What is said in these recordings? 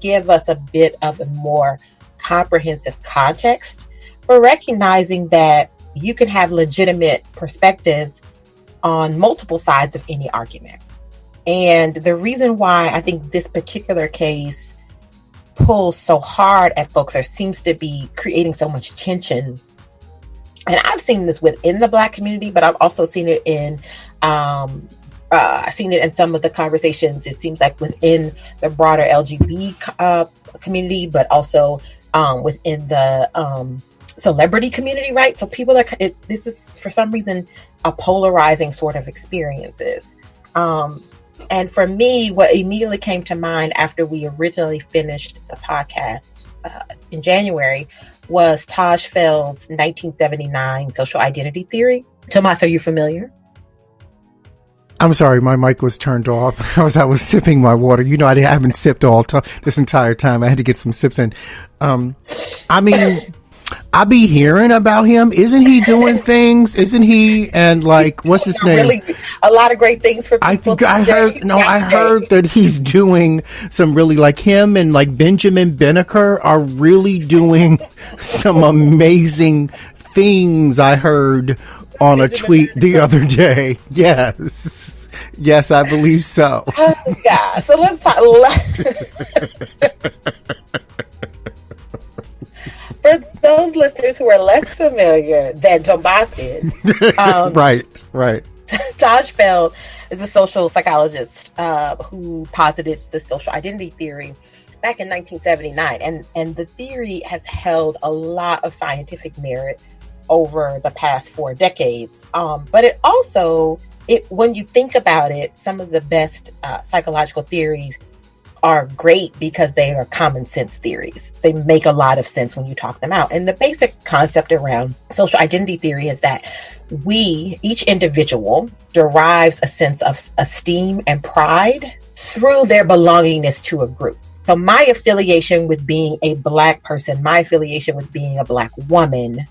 give us a bit of a more comprehensive context for recognizing that you can have legitimate perspectives on multiple sides of any argument. And the reason why I think this particular case pulls so hard at folks or seems to be creating so much tension, and I've seen this within the Black community, but I've also seen it in I've seen it in some of the conversations, it seems like within the broader LGBT community, but also within the celebrity community, right? So people are, this is for some reason a polarizing sort of experiences. And for me, what immediately came to mind after we originally finished the podcast in January was Taj Feld's 1979 social identity theory. Tomas, are you familiar? I'm sorry, my mic was turned off. I was sipping my water. You know, I haven't sipped this entire time. I had to get some sips in. I mean, I be hearing about him. Isn't he doing things? Isn't he? And like, what's his name? Really, a lot of great things for people. I heard that he's doing some really, like him and like Benjamin Benneker are really doing some amazing things. I heard on a tweet the other day. Yes, I believe so. Oh, yeah. So let's talk. For those listeners who are less familiar than Tomas is, right. Taj Feld is a social psychologist who posited the social identity theory back in 1979, and the theory has held a lot of scientific merit over the past 4 decades. But it also, when you think about it, some of the best psychological theories are great because they are common sense theories. They make a lot of sense when you talk them out. And the basic concept around social identity theory is that each individual derives a sense of esteem and pride through their belongingness to a group. So my affiliation with being a Black person, my affiliation with being a Black woman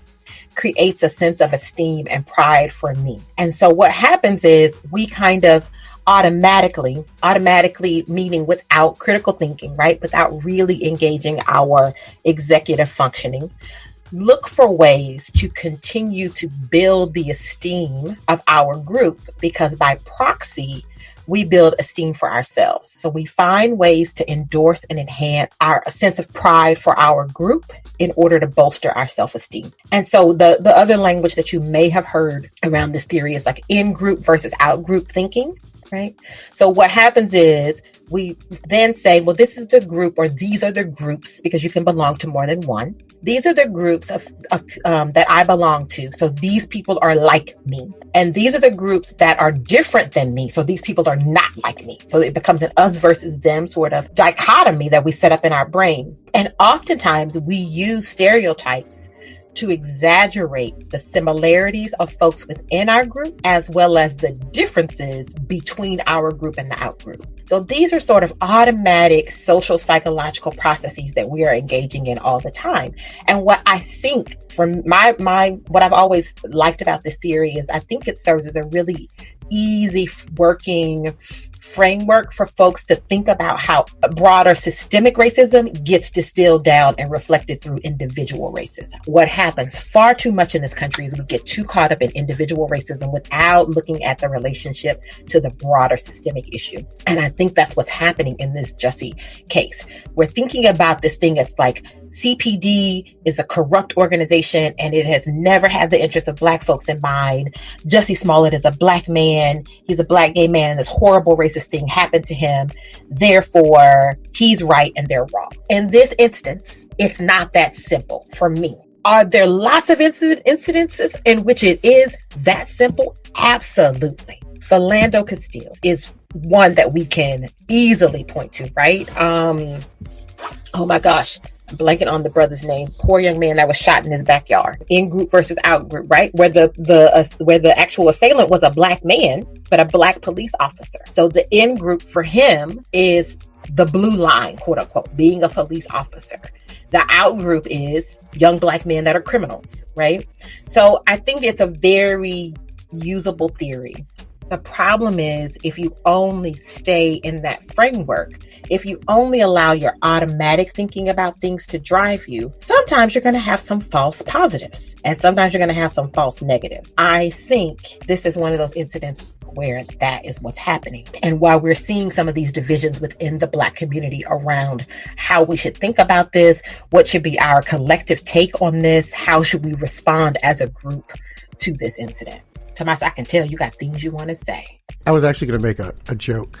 creates a sense of esteem and pride for me. And so what happens is we kind of automatically meaning without critical thinking, right? Without really engaging our executive functioning, look for ways to continue to build the esteem of our group, because by proxy, we build esteem for ourselves. So we find ways to endorse and enhance our sense of pride for our group in order to bolster our self-esteem. And so the other language that you may have heard around this theory is like in-group versus out-group thinking, right? So what happens is we then say, well, this is the group, or these are the groups, because you can belong to more than one. These are the groups of that I belong to. So these people are like me. And these are the groups that are different than me. So these people are not like me. So it becomes an us versus them sort of dichotomy that we set up in our brain. And oftentimes we use stereotypes to exaggerate the similarities of folks within our group, as well as the differences between our group and the out group. So these are sort of automatic social psychological processes that we are engaging in all the time. And what I think from what I've always liked about this theory is I think it serves as a really easy working framework for folks to think about how broader systemic racism gets distilled down and reflected through individual racism. What happens far too much in this country is we get too caught up in individual racism without looking at the relationship to the broader systemic issue. And I think that's what's happening in this Jussie case. We're thinking about this thing as like CPD is a corrupt organization and it has never had the interests of Black folks in mind. Jussie Smollett is a Black man. He's a Black gay man. This horrible racist thing happened to him. Therefore, he's right and they're wrong. In this instance, it's not that simple for me. Are there lots of incidences in which it is that simple? Absolutely. Philando Castile is one that we can easily point to, right? Oh my gosh. I'm blanking on the brother's name. Poor young man that was shot in his backyard. In group versus out group, right? Where the actual assailant was a Black man, but a Black police officer. So the in group for him is the blue line, quote unquote, being a police officer. The out group is young Black men that are criminals, right? So I think it's a very usable theory The problem is if you only stay in that framework, if you only allow your automatic thinking about things to drive you, sometimes you're going to have some false positives and sometimes you're going to have some false negatives. I think this is one of those incidents where that is what's happening. And while we're seeing some of these divisions within the Black community around how we should think about this, what should be our collective take on this, how should we respond as a group to this incident? Tomas, I can tell you got things you want to say. I was actually going to make a joke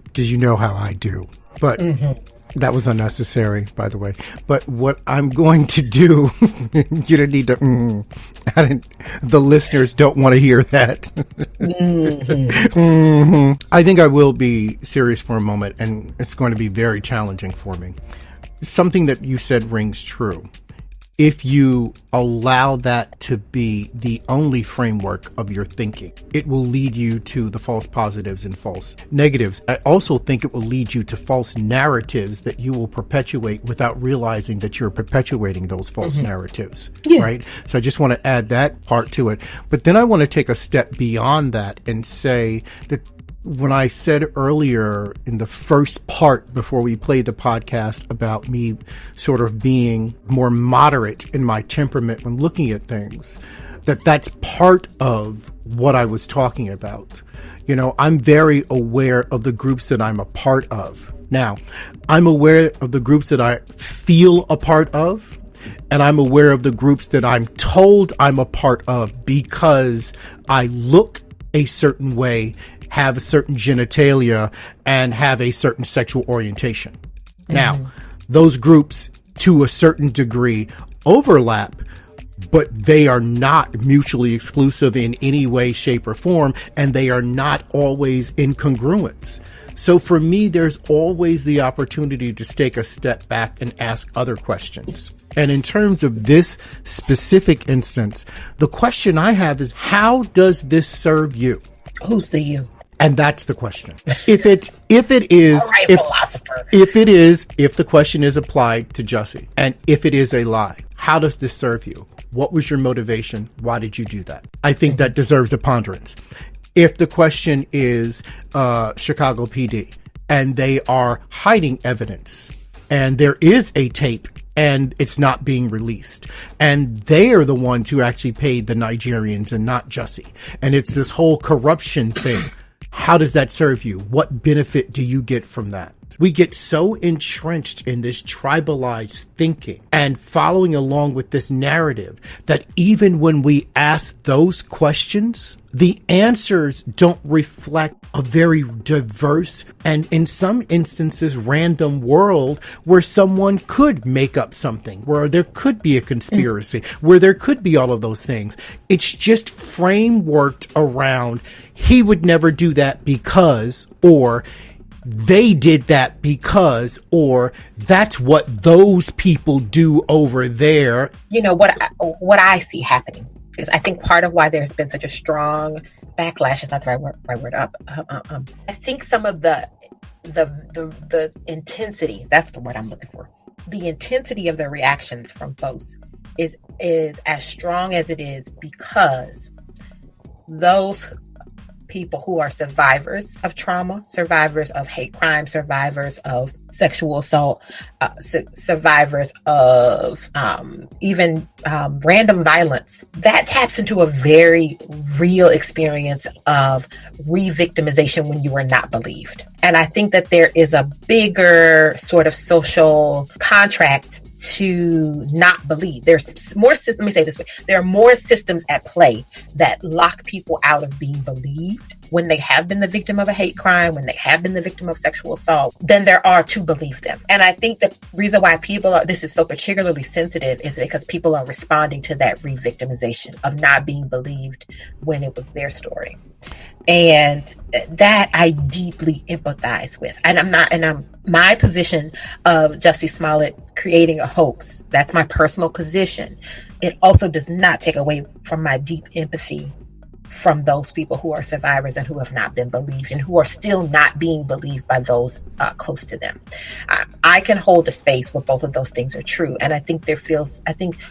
because you know how I do, but that was unnecessary, by the way. But what I'm going to do, you don't need to, the listeners don't want to hear that. I think I will be serious for a moment, and it's going to be very challenging for me. Something that you said rings true. If you allow that to be the only framework of your thinking, it will lead you to the false positives and false negatives. I also think it will lead you to false narratives that you will perpetuate without realizing that you're perpetuating those false narratives, right? So I just want to add that part to it. But then I want to take a step beyond that and say that when I said earlier in the first part before we played the podcast about me sort of being more moderate in my temperament when looking at things, that's part of what I was talking about. You know, I'm very aware of the groups that I'm a part of. Now, I'm aware of the groups that I feel a part of, and I'm aware of the groups that I'm told I'm a part of because I look a certain way, have a certain genitalia, and have a certain sexual orientation. Now, those groups, to a certain degree, overlap, but they are not mutually exclusive in any way, shape, or form, and they are not always in congruence. So for me, there's always the opportunity to take a step back and ask other questions. And in terms of this specific instance, the question I have is, how does this serve you? Who's the you? And that's the question. If the question is applied to Jussie, and if it is a lie, how does this serve you? What was your motivation? Why did you do that? I think that deserves a ponderance. If the question is Chicago PD and they are hiding evidence and there is a tape and it's not being released, and they are the ones who actually paid the Nigerians and not Jussie, and it's this whole corruption thing, how does that serve you? What benefit do you get from that? We get so entrenched in this tribalized thinking and following along with this narrative that even when we ask those questions, the answers don't reflect a very diverse and in some instances random world where someone could make up something, where there could be a conspiracy, where there could be all of those things. It's just frameworked around he would never do that because, or they did that because, or that's what those people do over there. You know, what I see happening is I think part of why there's been such a strong backlash is not the right word up. I think some of the intensity, that's the word I'm looking for. The intensity of the reactions from folks is as strong as it is because those people who are survivors of trauma, survivors of hate crime, survivors of sexual assault, survivors of even random violence, that taps into a very real experience of re-victimization when you are not believed. And I think that there is a bigger sort of social contract to not believe. There's more, let me say it this way, there are more systems at play that lock people out of being believed when they have been the victim of a hate crime, when they have been the victim of sexual assault, than there are to believe them. And I think the reason why this is so particularly sensitive is because people are responding to that re-victimization of not being believed when it was their story. And that I deeply empathize with. And my position of Jussie Smollett creating a hoax, that's my personal position. It also does not take away from my deep empathy from those people who are survivors and who have not been believed and who are still not being believed by those close to them. I can hold a space where both of those things are true. And I think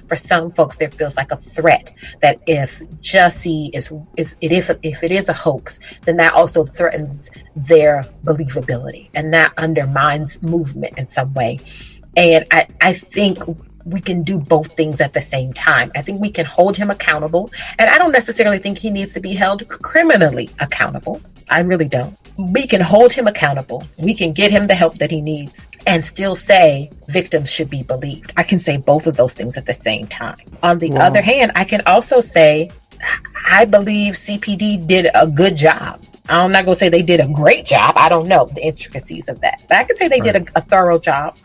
for some folks, there feels like a threat that if Jussie if it is a hoax, then that also threatens their believability and that undermines movement in some way. And I think we can do both things at the same time. I think we can hold him accountable. And I don't necessarily think he needs to be held criminally accountable. I really don't. We can hold him accountable. We can get him the help that he needs and still say victims should be believed. I can say both of those things at the same time. On the other hand, I can also say, I believe CPD did a good job. I'm not going to say they did a great job. I don't know the intricacies of that. But I could say they did a thorough job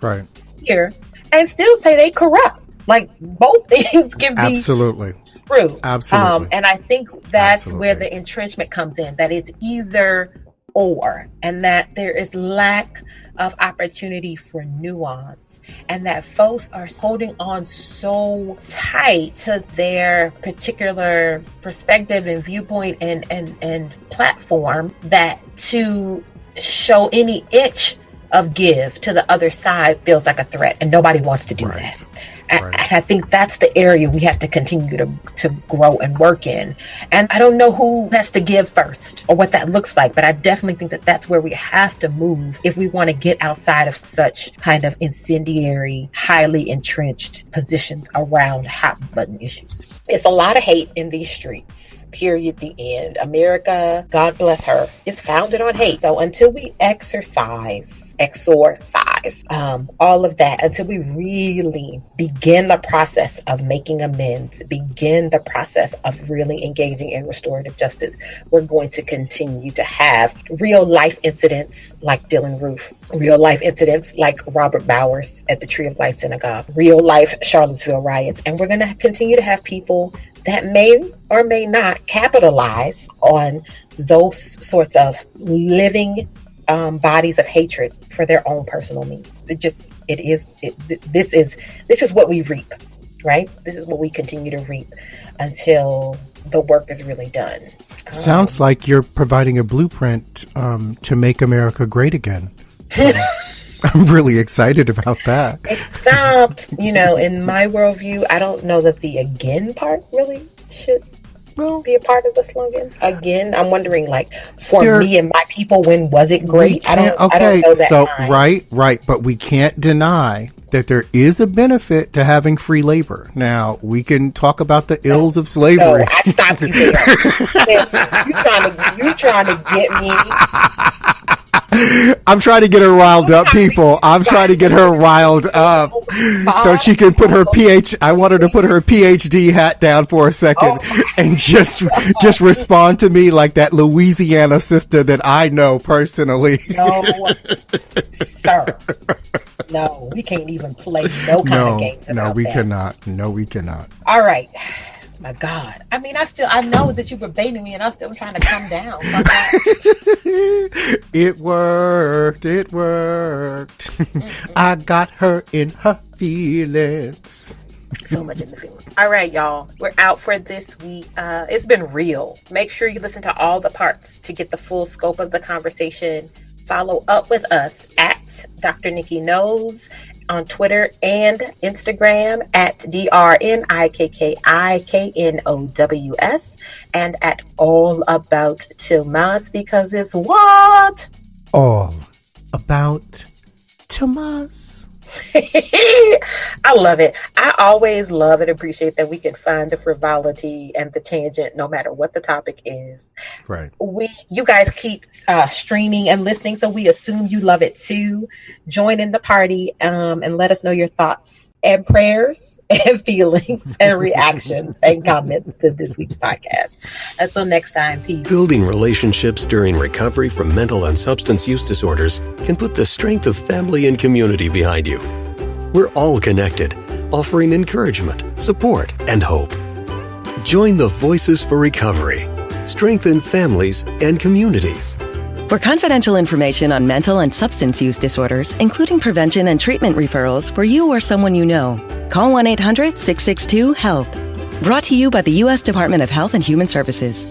here. And still say they corrupt. Like both things can be true. Absolutely. And I think that's where the entrenchment comes in, that it's either or, and that there is lack of opportunity for nuance, and that folks are holding on so tight to their particular perspective and viewpoint and platform that to show any inch of give to the other side feels like a threat, and nobody wants to do that. And I think that's the area we have to continue to grow and work in. And I don't know who has to give first or what that looks like, but I definitely think that that's where we have to move if we want to get outside of such kind of incendiary, highly entrenched positions around hot button issues. It's a lot of hate in these streets, period, the end. America, God bless her, is founded on hate. So until we exorcise all of that, until we really begin the process of making amends, begin the process of really engaging in restorative justice, we're going to continue to have real life incidents like Dylan Roof, real life incidents like Robert Bowers at the Tree of Life Synagogue, real life Charlottesville riots. And we're going to continue to have people that may or may not capitalize on those sorts of living bodies of hatred for their own personal means. This is what we reap, right? This is what we continue to reap until the work is really done. Sounds like you're providing a blueprint to make America great again. I'm really excited about that. Except, in my worldview, I don't know that the again part really should be a part of the slogan. Again, I'm wondering, for me and my people, when was it great? I don't know that. So right, but we can't deny that there is a benefit to having free labor. Now, we can talk about the ills of slavery. No, I stop you there. You trying to get me? I'm trying to get her riled up, people. I'm trying to get her riled up so she can put her I want her to put her PhD hat down for a second and just respond to me like that Louisiana sister that I know personally. No, sir. No, we can't even play no kind of games about No, we that. cannot. No, we cannot. All right. My God. I mean, I know that you were baiting me and I'm still trying to come down. It worked. I got her in her feelings. So much in the feelings. All right, y'all. We're out for this week. It's been real. Make sure you listen to all the parts to get the full scope of the conversation. Follow up with us at Dr. Nikki Knows on Twitter and Instagram at DrNikkikinows and at All About Tomas, because it's what? All About Tomas. I love it. I always love and appreciate that we can find the frivolity and the tangent no matter what the topic is. Right. You guys keep streaming and listening, so we assume you love it too. Join in the party and let us know your thoughts and prayers and feelings and reactions and comments to this week's podcast. Until next time, peace. Building relationships during recovery from mental and substance use disorders can put the strength of family and community behind you. We're all connected, offering encouragement, support, and hope. Join the Voices for Recovery. Strengthen families and communities. For confidential information on mental and substance use disorders, including prevention and treatment referrals for you or someone you know, call 1-800-662-HELP. Brought to you by the U.S. Department of Health and Human Services.